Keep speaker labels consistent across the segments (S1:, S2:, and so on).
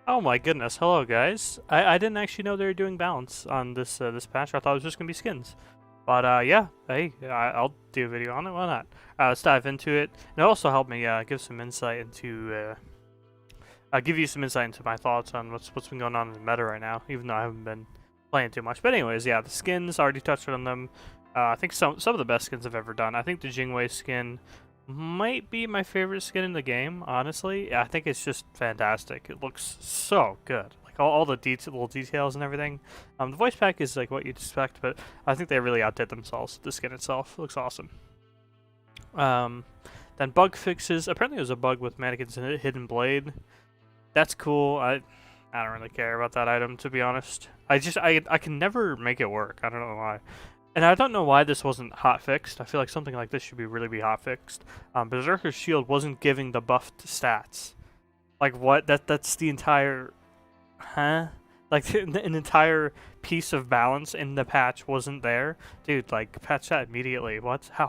S1: Oh my goodness, hello guys. I didn't actually know they were doing balance on this patch. I thought it was just gonna be skins. But yeah, hey, I'll do a video on it. Why not? Let's dive into it. And it also helped me give some insight into give you some insight into my thoughts on what's been going on in the meta right now, even though I haven't been playing too much. But anyways, yeah, the skins already touched on them. I think some of the best skins I've ever done. I think the Jingwei skin might be my favorite skin in the game, honestly. I think it's just fantastic. It looks so good. Like all the little details and everything. The voice pack is like what you'd expect, but I think they really outdid themselves. The skin itself looks awesome. Um, then bug fixes. Apparently, there's a bug with Mannequin's Hidden Blade. That's cool. I don't really care about that item, to be honest. I can never make it work. I don't know why. And I don't know why this wasn't hot fixed. I feel like something like this should really be hot fixed. Berserker's Shield wasn't giving the buffed stats. Like what? That's the entire, huh? Like an entire piece of balance in the patch wasn't there, dude. Like patch that immediately. What? How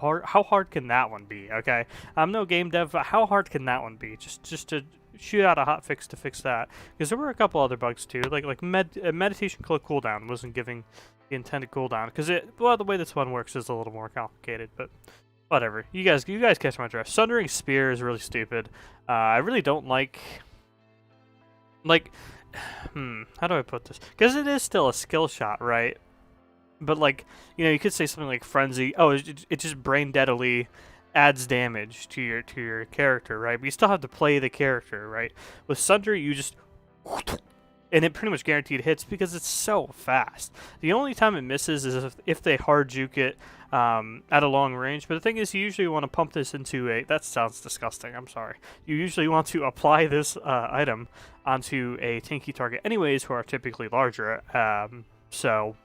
S1: hard can that one be? Okay, I'm no game dev, but how hard can that one be? Just to shoot out a hot fix to fix that, because there were a couple other bugs too. Like meditation cooldown wasn't giving the intended cooldown, because the way this one works is a little more complicated, but whatever. You guys catch my drift. Sundering Spear is really stupid. I really don't like how do I put this? Because it is still a skill shot, right? But like, you could say something like Frenzy. Oh, it just brain deadly adds damage to your character, right? But you still have to play the character, right? With Sunder, you just and it pretty much guaranteed hits because it's so fast. The only time it misses is if they hard juke it at a long range. But the thing is, you usually want to pump this into a... That sounds disgusting. I'm sorry. You usually want to apply this item onto a tanky target anyways, who are typically larger. So,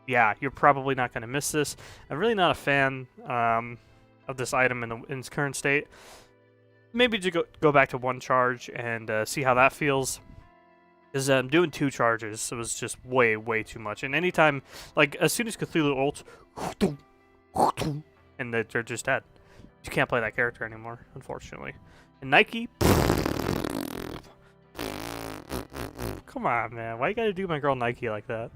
S1: yeah, you're probably not going to miss this. I'm really not a fan of this item in its current state. Maybe just go back to one charge and see how that feels. Because doing 2 charges, it was just way too much. And anytime, like, as soon as Cthulhu ults, and they're just dead. You can't play that character anymore, unfortunately. And Nike, come on, man. Why you gotta do my girl Nike like that?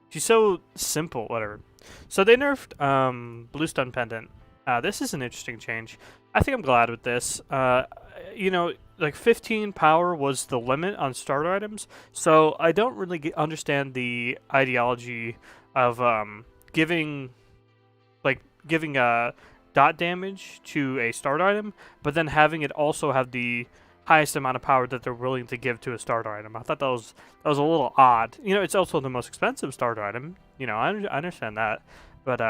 S1: She's so simple, whatever. So they nerfed Blue Stun Pendant. This is an interesting change. I think I'm glad with this. Like 15 power was the limit on starter items, so I don't really understand the ideology of giving dot damage to a start item, but then having it also have the highest amount of power that they're willing to give to a starter item. I thought that was a little odd. It's also the most expensive starter item. I understand that, but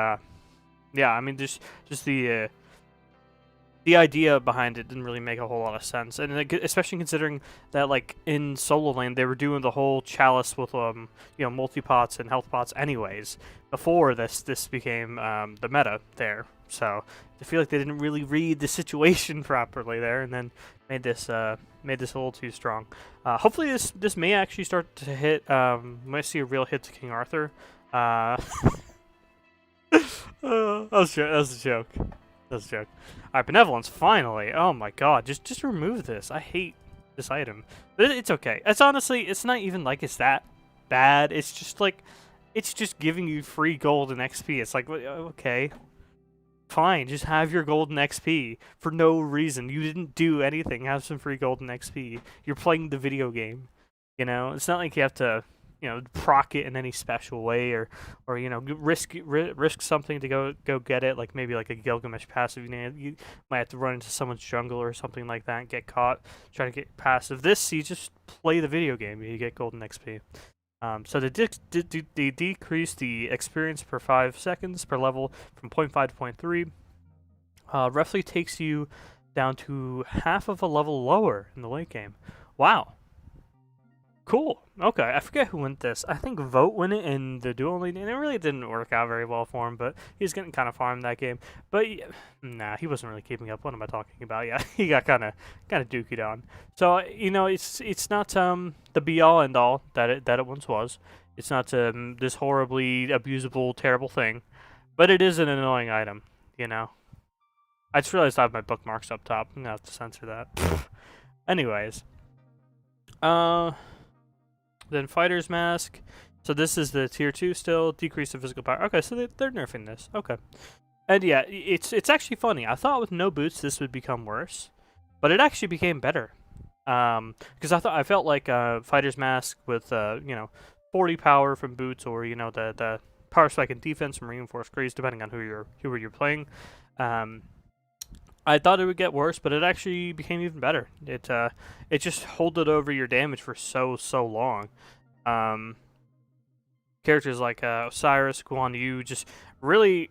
S1: yeah, I mean just the idea behind it didn't really make a whole lot of sense, and especially considering that, like, in solo lane they were doing the whole chalice with multi pots and health pots anyways before this became the meta there. So I feel like they didn't really read the situation properly there, and then made this a little too strong. Hopefully this may actually start to hit. Might see a real hit to King Arthur. That was a joke. That's a joke. Alright, Benevolence, finally. Oh my god, just remove this. I hate this item. But it's okay. It's honestly, it's not even like it's that bad. It's just like, it's just giving you free gold and XP. It's like, okay. Fine, just have your gold and XP for no reason. You didn't do anything. Have some free gold and XP. You're playing the video game. It's not like you have to proc it in any special way, or risk something to go get it, like maybe like a Gilgamesh passive. You might have to run into someone's jungle or something like that and get caught trying to get passive. This, you just play the video game, you get golden XP. So they decrease the experience per 5 seconds per level from 0.5 to 0.3. Roughly takes you down to half of a level lower in the late game. Wow. Cool. Okay, I forget who went this. I think Vote went it in the duel league, and it really didn't work out very well for him, but he was getting kind of farmed that game. But nah, he wasn't really keeping up. What am I talking about? Yeah, he got kind of dookied on. So it's not the be all end all that it once was. It's not this horribly abusable, terrible thing, but it is an annoying item. I just realized I have my bookmarks up top. I'm gonna have to censor that. Anyways. Then Fighter's Mask. So this is the tier 2 still. Decrease the physical power. Okay, so they're nerfing this. Okay. And yeah, it's actually funny. I thought with no boots this would become worse, but it actually became better. Because I felt like Fighter's Mask with 40 power from boots, or the power spike in defense from reinforced grease, depending on who you're playing. I thought it would get worse, but it actually became even better. It just holded over your damage for so long. Characters like Osiris, Guan Yu just really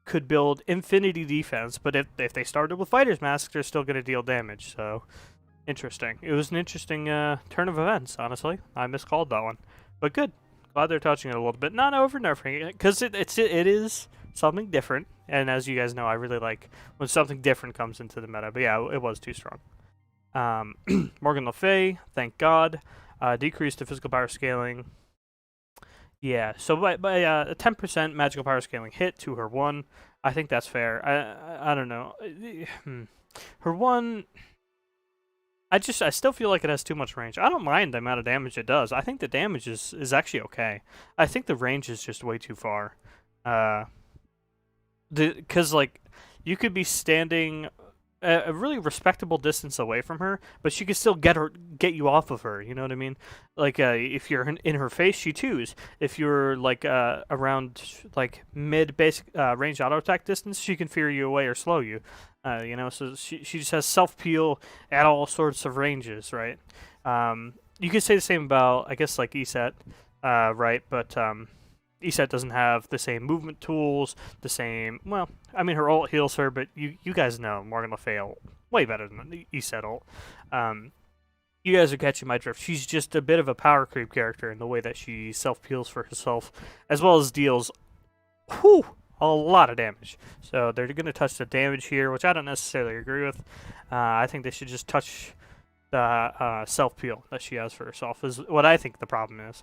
S1: could build infinity defense, but if they started with Fighter's Mask, they're still going to deal damage. So interesting. It was an interesting turn of events. Honestly, I miscalled that one, but good. Glad they're touching it a little bit, not over nerfing it, because it is something different. And as you guys know, I really like when something different comes into the meta. But yeah, it was too strong. Morgan Le Fay, thank God. Decreased the physical power scaling. Yeah, so by a 10% magical power scaling hit to her 1, I think that's fair. I don't know. Her 1, I still feel like it has too much range. I don't mind the amount of damage it does. I think the damage is actually okay. I think the range is just way too far. Because like you could be standing a really respectable distance away from her, but she could still get you off of her. You know what I mean? Like if you're in her face, she twos. If you're like around like mid basic range auto attack distance, she can fear you away or slow you. So she just has self peel at all sorts of ranges, right? You could say the same about, I guess, like ESET, right? But ESET doesn't have the same movement tools, the same. Well, I mean, her ult heals her, but you guys know Morgan Le Fay ult way better than the ESET ult. You guys are catching my drift. She's just a bit of a power creep character in the way that she self peels for herself, as well as deals a lot of damage. So they're going to touch the damage here, which I don't necessarily agree with. I think they should just touch the self-peel that she has for herself is what I think the problem is.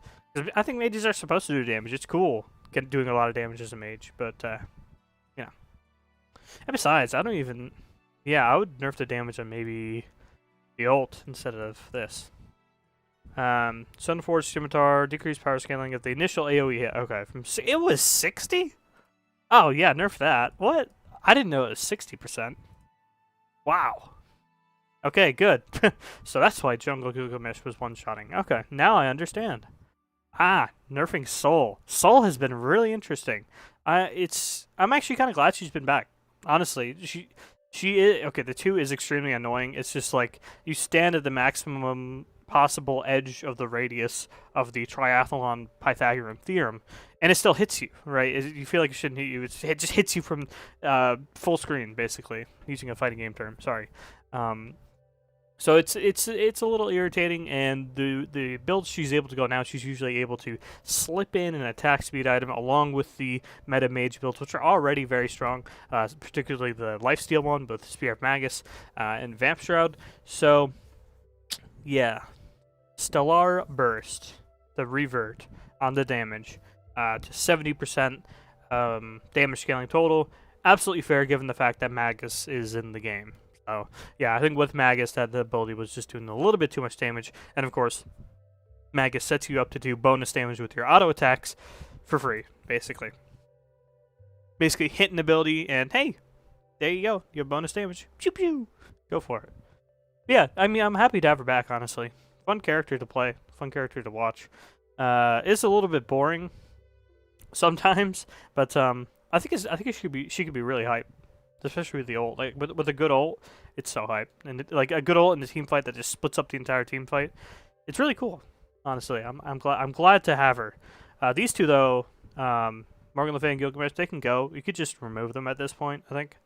S1: I think mages are supposed to do damage. It's cool doing a lot of damage as a mage, but, And besides, I don't even... Yeah, I would nerf the damage on maybe the ult instead of this. Sunforged Scimitar, decreased power scaling of the initial AoE hit. Okay, it was 60? Oh, yeah, nerf that. What? I didn't know it was 60%. Wow. Okay, good. So that's why Jungle Gilgamesh was one-shotting. Okay, now I understand. Nerfing Soul. Soul has been really interesting. I'm actually kind of glad she's been back. Honestly, she is okay. The 2 is extremely annoying. It's just like you stand at the maximum possible edge of the radius of the triathlon Pythagorean theorem, and it still hits you, right? You feel like it shouldn't hit you. It just hits you from full screen, basically, using a fighting game term. Sorry. So it's a little irritating, and the build she's able to go now, she's usually able to slip in an attack speed item along with the meta mage builds, which are already very strong, particularly the lifesteal one, both Spear of Magus and Vamp Shroud. So, yeah. Stellar Burst, the revert on the damage, to 70% damage scaling total. Absolutely fair given the fact that Magus is in the game. So, yeah, I think with Magus that the ability was just doing a little bit too much damage. And, of course, Magus sets you up to do bonus damage with your auto attacks for free, basically. Basically, hit an ability, and hey, there you go. You have bonus damage. Pew pew. Go for it. Yeah, I mean, I'm happy to have her back, honestly. Fun character to play. Fun character to watch. It's a little bit boring sometimes, but I think she could be really hype. Especially with the ult, like with a good ult, it's so hype, and like a good ult in the team fight that just splits up the entire team fight, it's really cool. Honestly, I'm glad to have her. These two though, Morgan Le Fay and Gilgamesh, they can go. You could just remove them at this point, I think.